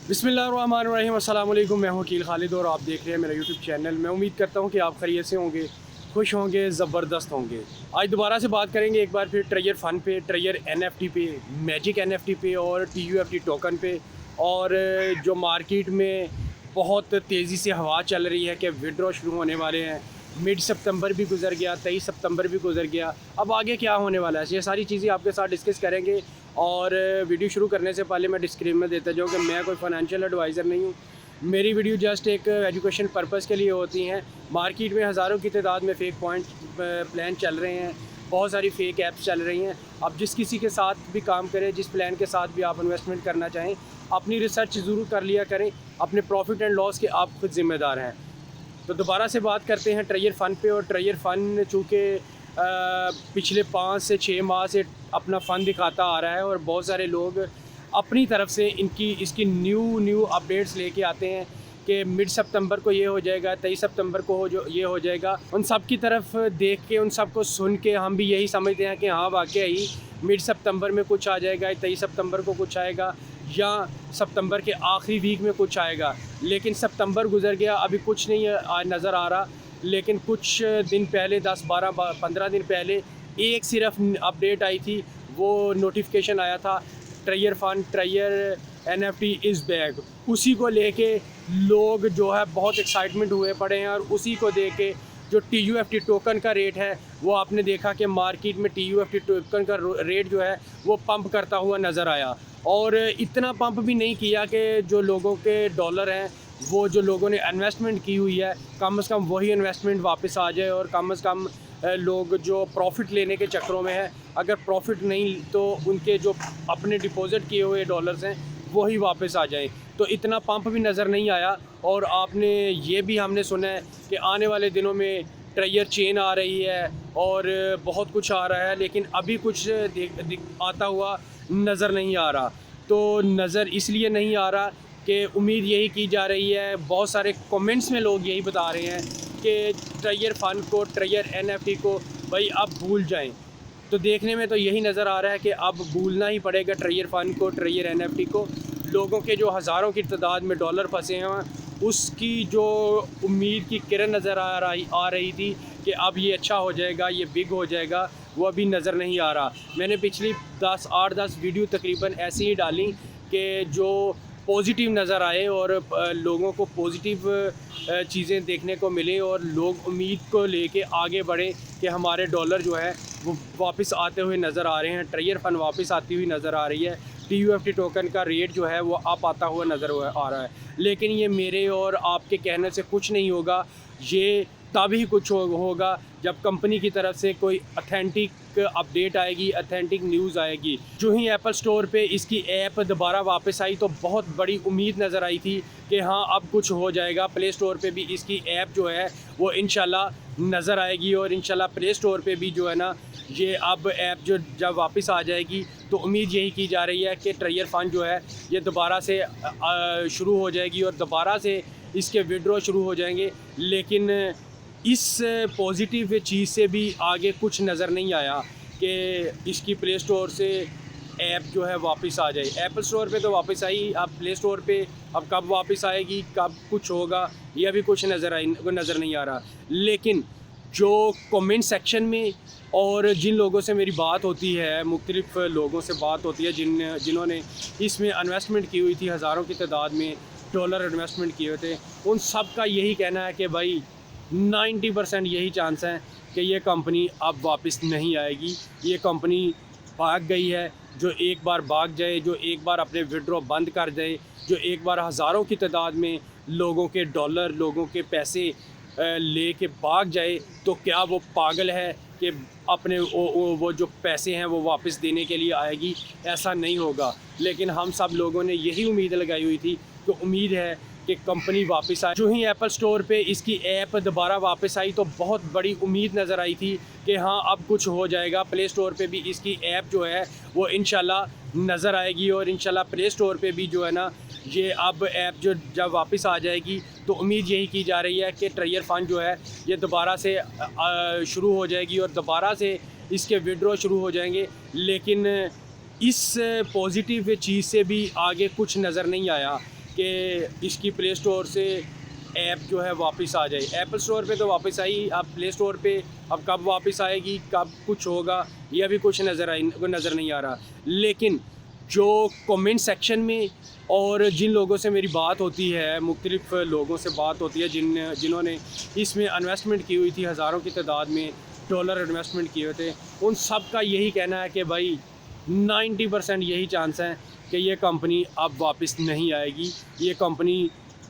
बिस्मिल्लाहिर्रहमानिर्रहीम, अस्सलाम वालेकुम। मैं हूं वकील खालिद और आप देख रहे हैं मेरा यूट्यूब चैनल। मैं उम्मीद करता हूं कि आप खैरियत से होंगे, खुश होंगे, ज़बरदस्त होंगे। आज दोबारा से बात करेंगे एक बार फिर ट्रेजर फ़ंड पे, ट्रेजर NFT पे, मैजिक NFT पे और TUFT टोकन पे। और जो मार्केट में बहुत तेज़ी से हवा चल रही है कि विड्रॉ शुरू होने वाले हैं। मिड सितंबर भी गुजर गया, 23 सितंबर भी गुजर गया, अब आगे क्या होने वाला है, ये सारी चीज़ें आपके साथ डिस्कस करेंगे। और वीडियो शुरू करने से पहले मैं डिस्क्लेमर देता जाऊँ कि मैं कोई फाइनेंशियल एडवाइज़र नहीं हूँ। मेरी वीडियो जस्ट एक एजुकेशन पर्पज़ के लिए होती हैं। मार्केट में हज़ारों की तादाद में फ़ेक पॉइंट प्लान चल रहे हैं, बहुत सारी फ़ेक ऐप्स चल रही हैं। अब जिस किसी के साथ भी काम करें, जिस प्लान के साथ भी आप इन्वेस्टमेंट करना चाहें, अपनी रिसर्च ज़रूर कर लिया करें। अपने प्रॉफिट एंड लॉस के आप खुद ज़िम्मेदार हैं। तो दोबारा से बात करते हैं ट्रेजर फ़ंड पे। और ट्रेजर फ़ंड चूँकि पिछले 5 से 6 माह से अपना फ़ंड दिखाता आ रहा है और बहुत सारे लोग अपनी तरफ से इसकी न्यू अपडेट्स लेके आते हैं कि मिड सितंबर को ये हो जाएगा, 23 सितंबर को ये हो जाएगा। उन सब की तरफ देख के, उन सब को सुन के हम भी यही समझते हैं कि हाँ वाकई ही मिड सितंबर में कुछ आ जाएगा, 23 सितंबर को कुछ आएगा या सितंबर के आखिरी वीक में कुछ आएगा। लेकिन सितंबर गुजर गया, अभी कुछ नहीं नज़र आ रहा। लेकिन कुछ दिन पहले 10, 12, 15 दिन पहले एक सिर्फ अपडेट आई थी, वो नोटिफिकेशन आया था treasure fund, treasure NFT is back. उसी को लेके लोग जो है बहुत एक्साइटमेंट हुए पड़े हैं। और उसी को देख के जो TUFT टोकन का रेट है, वो आपने देखा कि मार्केट में TUFT टोकन का रेट जो है वो पंप करता हुआ नज़र आया। और इतना पंप भी नहीं किया कि जो लोगों के डॉलर हैं, वो जो लोगों ने इन्वेस्टमेंट की हुई है, कम से कम वही इन्वेस्टमेंट वापस आ जाए। और कम से कम लोग जो प्रॉफिट लेने के चक्करों में है, अगर प्रॉफिट नहीं तो उनके जो अपने डिपॉज़िट किए हुए डॉलर्स हैं वही वापस आ जाएं। तो इतना पंप भी नज़र नहीं आया। और आपने ये भी हमने सुना है कि आने वाले दिनों में ट्रेजर चेन आ रही है और बहुत कुछ आ रहा है, लेकिन अभी कुछ आता हुआ नज़र नहीं आ रहा। तो नज़र इसलिए नहीं आ रहा कि उम्मीद यही की जा रही है, बहुत सारे कमेंट्स में लोग यही बता रहे हैं कि ट्रेजर फ़ंड को, ट्रेजर NFT को भाई अब भूल जाएं। तो देखने में तो यही नज़र आ रहा है कि अब भूलना ही पड़ेगा ट्रेजर फ़ंड को, ट्रेजर NFT को। लोगों के जो हज़ारों की तादाद में डॉलर फंसे हैं, उसकी जो उम्मीद की किरण नज़र आ रही थी कि अब ये अच्छा हो जाएगा, ये बिग हो जाएगा, वो अभी नज़र नहीं आ रहा। मैंने पिछली 8-10 वीडियो तकरीबन ऐसी ही डाली कि जो पॉजिटिव नज़र आए और लोगों को पॉजिटिव चीज़ें देखने को मिले और लोग उम्मीद को लेके आगे बढ़े कि हमारे डॉलर जो है वो वापस आते हुए नज़र आ रहे हैं, ट्रेजर फ़ंड वापस आती हुई नज़र आ रही है, TUFT टोकन का रेट जो है वो अप आता हुआ नज़र आ रहा है। लेकिन ये मेरे और आपके कहने से कुछ नहीं होगा, ये तभी कुछ होगा जब कंपनी की तरफ से कोई अथेंटिक अपडेट आएगी, अथेंटिक न्यूज़ आएगी। जो ही एप्पल स्टोर पे इसकी ऐप दोबारा वापस आई तो बहुत बड़ी उम्मीद नज़र आई थी कि हाँ अब कुछ हो जाएगा। प्ले स्टोर पे भी इसकी ऐप जो है वो इंशाल्लाह नज़र आएगी और इंशाल्लाह प्ले स्टोर पे भी जो है ना, ये अब ऐप जो जब वापस आ जाएगी तो उम्मीद यही की जा रही है कि ट्रेजर फ़ंड जो है ये दोबारा से शुरू हो जाएगी और दोबारा से इसके विड्रॉ शुरू हो जाएंगे। लेकिन इस पॉजिटिव चीज़ से भी आगे कुछ नज़र नहीं आया कि इसकी प्ले स्टोर से ऐप जो है वापस आ जाए। एप्पल स्टोर पे तो वापस आई, अब प्ले स्टोर पे अब कब वापस आएगी, कब कुछ होगा, ये अभी कुछ नज़र नहीं आ रहा। लेकिन जो कमेंट सेक्शन में और जिन लोगों से मेरी बात होती है, मुख्तलिफ़ लोगों से बात होती है जिन्होंने इसमें इन्वेस्टमेंट की हुई थी, हज़ारों की तादाद में डॉलर इन्वेस्टमेंट किए हुए थे, उन सब का यही कहना है कि भाई 90% यही चांस है कि ये कंपनी अब वापस नहीं आएगी। ये कंपनी भाग गई है। जो एक बार भाग जाए, जो एक बार अपने विड्रॉ बंद कर जाए, जो एक बार हज़ारों की तादाद में लोगों के डॉलर, लोगों के पैसे ले के भाग जाए, तो क्या वो पागल है कि अपने वो जो पैसे हैं वो वापस देने के लिए आएगी? ऐसा नहीं होगा। लेकिन हम सब लोगों ने यही उम्मीद लगाई हुई थी कि उम्मीद है कि कंपनी वापस आए। जो ही एप्पल स्टोर पे इसकी ऐप दोबारा वापस आई तो बहुत बड़ी उम्मीद नज़र आई थी कि हाँ अब कुछ हो जाएगा। प्ले स्टोर पे भी इसकी ऐप जो है वो इंशाल्लाह नज़र आएगी और इंशाल्लाह प्ले स्टोर पे भी जो है ना, ये अब ऐप जो जब वापस आ जाएगी तो उम्मीद यही की जा रही है कि ट्रेजर फ़ंड जो है ये दोबारा से शुरू हो जाएगी और दोबारा से इसके विड्रॉ शुरू हो जाएंगे। लेकिन इस पॉजिटिव चीज़ से भी आगे कुछ नज़र नहीं आया कि इसकी प्ले स्टोर से ऐप जो है वापस आ जाए। एप्पल स्टोर पे तो वापस आई, अब प्ले स्टोर पे अब कब वापस आएगी, कब कुछ होगा, ये अभी कुछ नज़र नहीं आ रहा। लेकिन जो कमेंट सेक्शन में और जिन लोगों से मेरी बात होती है, मुख्तलिफ लोगों से बात होती है जिन्होंने इसमें इन्वेस्टमेंट की हुई थी, हज़ारों की तादाद में डॉलर इन्वेस्टमेंट किए हुए थे, उन सब का यही कहना है कि भाई 90% यही चांस है कि ये कंपनी अब वापस नहीं आएगी। ये कंपनी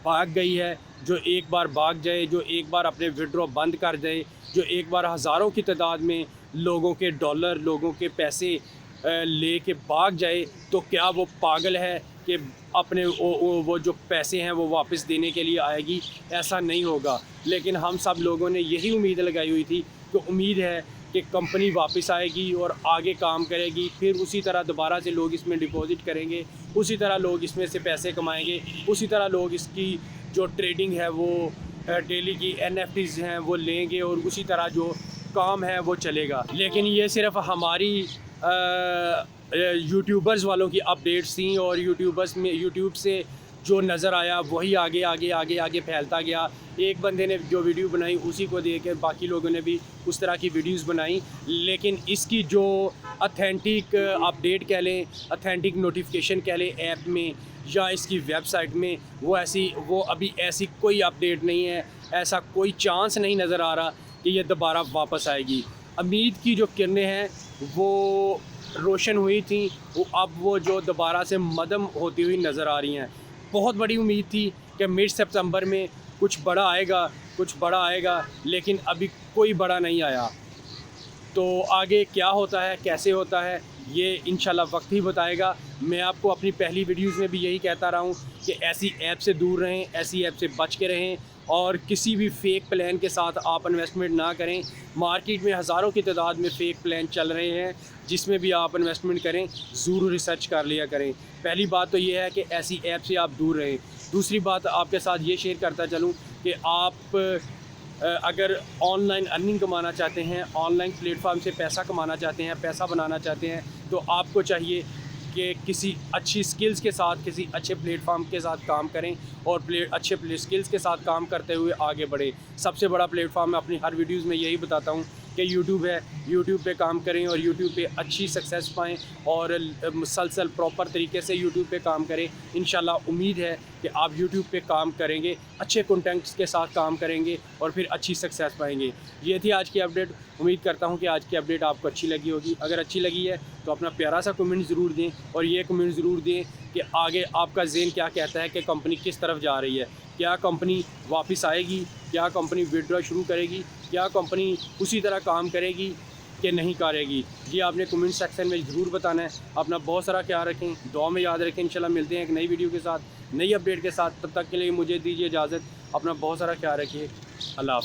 भाग गई है। जो एक बार भाग जाए, जो एक बार अपने विड्रॉ बंद कर जाए, जो एक बार हज़ारों की तादाद में लोगों के डॉलर, लोगों के पैसे ले के भाग जाए, तो क्या वो पागल है कि अपने वो जो पैसे हैं वो वापस देने के लिए आएगी? ऐसा नहीं होगा। लेकिन हम सब लोगों ने यही उम्मीद लगाई हुई थी कि उम्मीद है कि कंपनी वापस आएगी और आगे काम करेगी, फिर उसी तरह दोबारा से लोग इसमें डिपॉज़िट करेंगे, उसी तरह लोग इसमें से पैसे कमाएंगे, उसी तरह लोग इसकी जो ट्रेडिंग है वो डेली की NFTs हैं वो लेंगे और उसी तरह जो काम है वो चलेगा। लेकिन ये सिर्फ हमारी यूट्यूबर्स वालों की अपडेट्स थी और यूट्यूबर्स में यूट्यूब से जो नज़र आया वही आगे आगे आगे आगे फैलता गया। एक बंदे ने जो वीडियो बनाई उसी को देख के बाकी लोगों ने भी उस तरह की वीडियोस बनाई। लेकिन इसकी जो ऑथेंटिक अपडेट कह लें, ऑथेंटिक नोटिफिकेशन कह लें ऐप में या इसकी वेबसाइट में, वो अभी ऐसी कोई अपडेट नहीं है। ऐसा कोई चांस नहीं नज़र आ रहा कि ये दोबारा वापस आएगी। उम्मीद की जो किरणें हैं वो रोशन हुई थी, अब वो जो दोबारा से मदम होती हुई नज़र आ रही हैं। बहुत बड़ी उम्मीद थी कि मिड सितंबर में कुछ बड़ा आएगा, लेकिन अभी कोई बड़ा नहीं आया। तो आगे क्या होता है, कैसे होता है, ये इंशाल्लाह वक्त ही बताएगा। मैं आपको अपनी पहली वीडियोज़ में भी यही कहता रहा हूँ कि ऐसी ऐप से दूर रहें, ऐसी ऐप से बच के रहें और किसी भी फ़ेक प्लान के साथ आप इन्वेस्टमेंट ना करें। मार्केट में हज़ारों की तादाद में फ़ेक प्लान चल रहे हैं, जिसमें भी आप इन्वेस्टमेंट करें ज़रूर रिसर्च कर लिया करें। पहली बात तो ये है कि ऐसी ऐप से आप दूर रहें। दूसरी बात आपके साथ ये शेयर करता चलूँ कि आप अगर ऑनलाइन अर्निंग कमाना चाहते हैं, ऑनलाइन प्लेटफॉर्म से पैसा कमाना चाहते हैं, पैसा बनाना चाहते हैं, तो आपको चाहिए कि किसी अच्छी स्किल्स के साथ, किसी अच्छे प्लेटफॉर्म के साथ काम करें और अच्छे स्किल्स के साथ काम करते हुए आगे बढ़ें। सबसे बड़ा प्लेटफॉर्म मैं अपनी हर वीडियोज़ में यही बताता हूँ कि यूट्यूब है। यूट्यूब पे काम करें और यूट्यूब पे अच्छी सक्सेस पाएँ और मुसलसल प्रॉपर तरीके से यूट्यूब पे काम करें। इंशाल्लाह उम्मीद है कि आप यूट्यूब पे काम करेंगे, अच्छे कंटेंट्स के साथ काम करेंगे और फिर अच्छी सक्सेस पाएंगे। ये थी आज की अपडेट। उम्मीद करता हूँ कि आज की अपडेट आपको अच्छी लगी होगी। अगर अच्छी लगी है तो अपना प्यारा सा कमेंट ज़रूर दें और ये कमेंट ज़रूर दें कि आगे आपका ज़हन क्या कहता है कि कंपनी किस तरफ जा रही है। क्या कंपनी वापस आएगी, क्या कंपनी विड्रॉ शुरू करेगी, क्या कंपनी उसी तरह काम करेगी कि नहीं करेगी। ये आपने कमेंट सेक्शन में ज़रूर बताना है। अपना बहुत सारा ख्याल रखें, दुआ में याद रखें। इंशाल्लाह मिलते हैं एक नई वीडियो के साथ, नई अपडेट के साथ। तब तक के लिए मुझे दीजिए इजाज़त। अपना बहुत सारा ख्याल रखिए। अल्लाह हाफ़िज़।